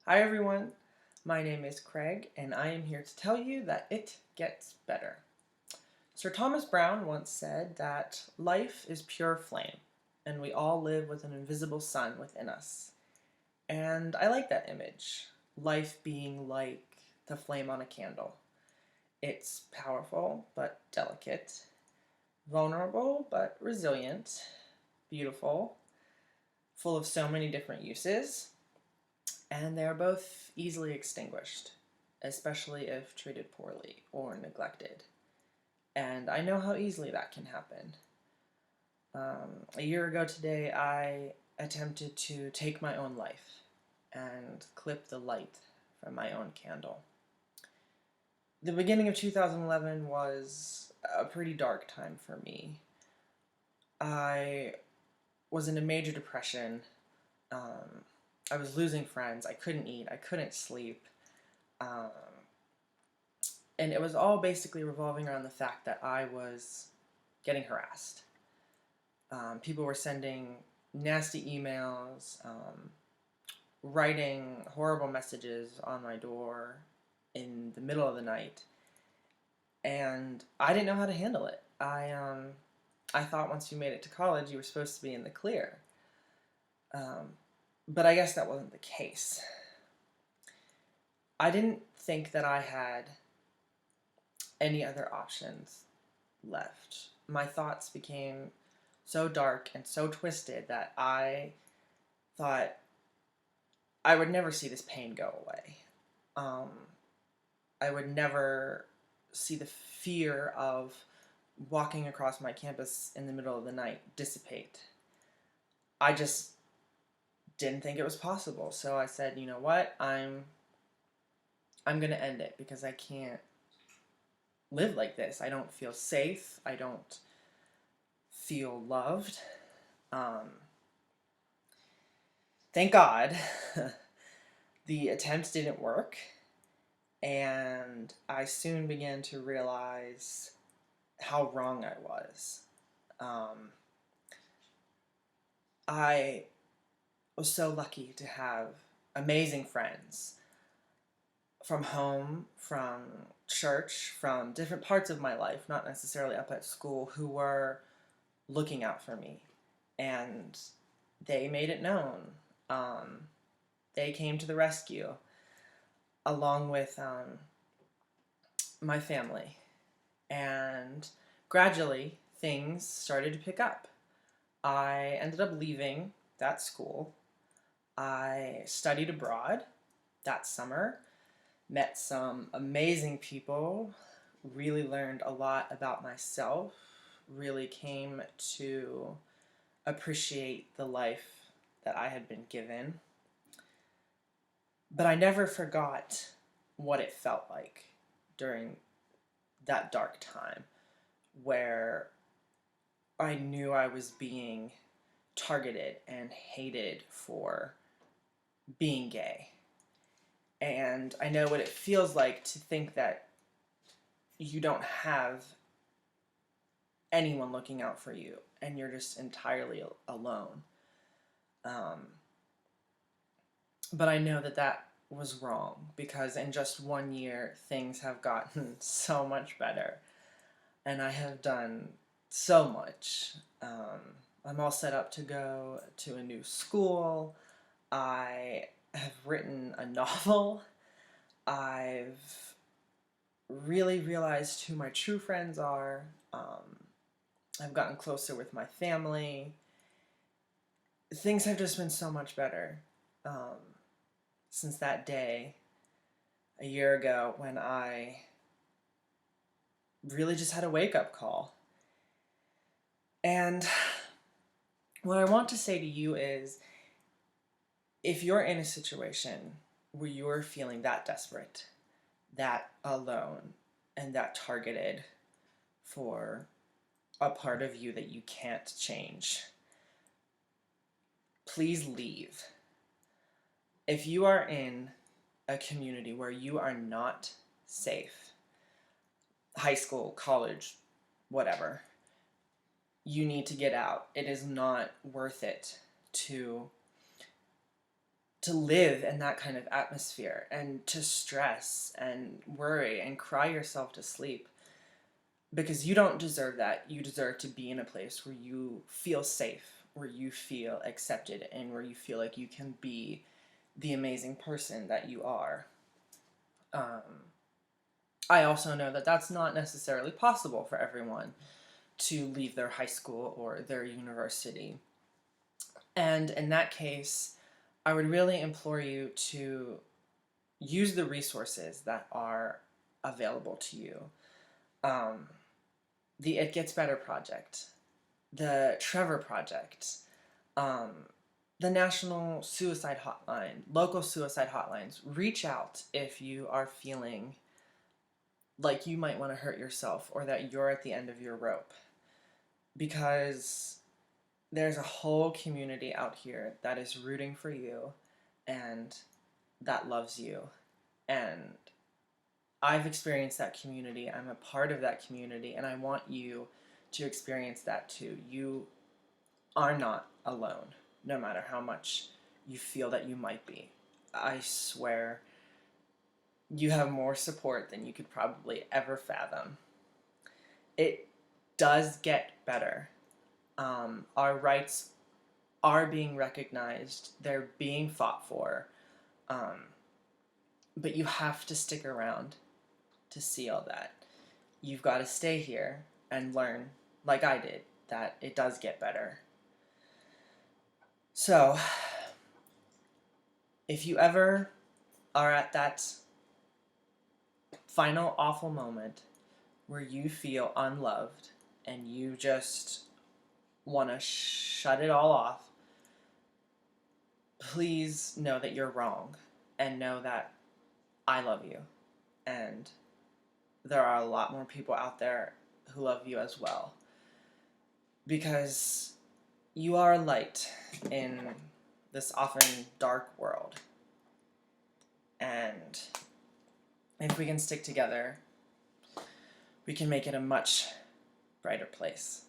Hi everyone, my name is Craig and I am here to tell you that it gets better. Sir Thomas Browne once said that life is pure flame and we all live with an invisible sun within us. And I like that image, life being like the flame on a candle. It's powerful but delicate, vulnerable but resilient, beautiful, full of so many different uses, and they are both easily extinguished, especially if treated poorly or neglected. And I know how easily that can happen. A year ago today, I attempted to take my own life and clip the light from my own candle. The beginning of 2011 was a pretty dark time for me. I was in a major depression. Um, I was losing friends. I couldn't eat. I couldn't sleep. Um, and it was all basically revolving around the fact that I was getting harassed. People were sending nasty emails, writing horrible messages on my door in the middle of the night, and I didn't know how to handle it. I thought once you made it to college, you were supposed to be in the clear, um, but I guess that wasn't the case. I didn't think that I had any other options left. My thoughts became so dark and so twisted that I thought I would never see this pain go away. Um, I would never see the fear of walking across my campus in the middle of the night dissipate. I just didn't think it was possible. So I said, you know what? I'm going to end it because I can't live like this. I don't feel safe. I don't feel loved. Um, thank God the attempt didn't work, and I soon began to realize how wrong I was. Um, I was so lucky to have amazing friends from home, from church, from different parts of my life, not necessarily up at school, who were looking out for me. And they made it known. Um, they came to the rescue along with my family. And gradually, things started to pick up. I ended up leaving that school. I studied abroad that summer, met some amazing people, really learned a lot about myself, really came to appreciate the life that I had been given. But I never forgot what it felt like during that dark time where I knew I was being targeted and hated for being gay. And I know what it feels like to think that you don't have anyone looking out for you and you're just entirely alone. Um, but I know that that was wrong because in just 1 year, things have gotten so much better. And I have done so much. I'm all set up to go to a new school. I have written a novel. I've really realized who my true friends are. I've gotten closer with my family. Things have just been so much better um, since that day a year ago when I really just had a wake up call. And what I want to say to you is if you're in a situation where you're feeling that desperate, that alone, and that targeted for a part of you that you can't change, please leave. If you are in a community where you are not safe, high school, college, whatever, you need to get out. It is not worth it to to live in that kind of atmosphere and to stress and worry and cry yourself to sleep, because you don't deserve that. You deserve to be in a place where you feel safe, where you feel accepted, and where you feel like you can be the amazing person that you are. I also know that that's not necessarily possible for everyone to leave their high school or their university. And in that case, I would really implore you to use the resources that are available to you. The It Gets Better Project, the Trevor Project, um, the National Suicide Hotline, local suicide hotlines. Reach out if you are feeling like you might want to hurt yourself or that you're at the end of your rope. Because there's a whole community out here that is rooting for you and that loves you. And I've experienced that community. I'm a part of that community, and I want you to experience that too. You are not alone, no matter how much you feel that you might be. I swear, you have more support than you could probably ever fathom. It does get better. Our rights are being recognized, they're being fought for, but you have to stick around to see all that. You've got to stay here and learn, like I did, that it does get better. So, if you ever are at that final awful moment where you feel unloved and you just want to shut it all off, please know that you're wrong, and know that I love you, and there are a lot more people out there who love you as well, because you are a light in this often dark world, and if we can stick together, we can make it a much brighter place.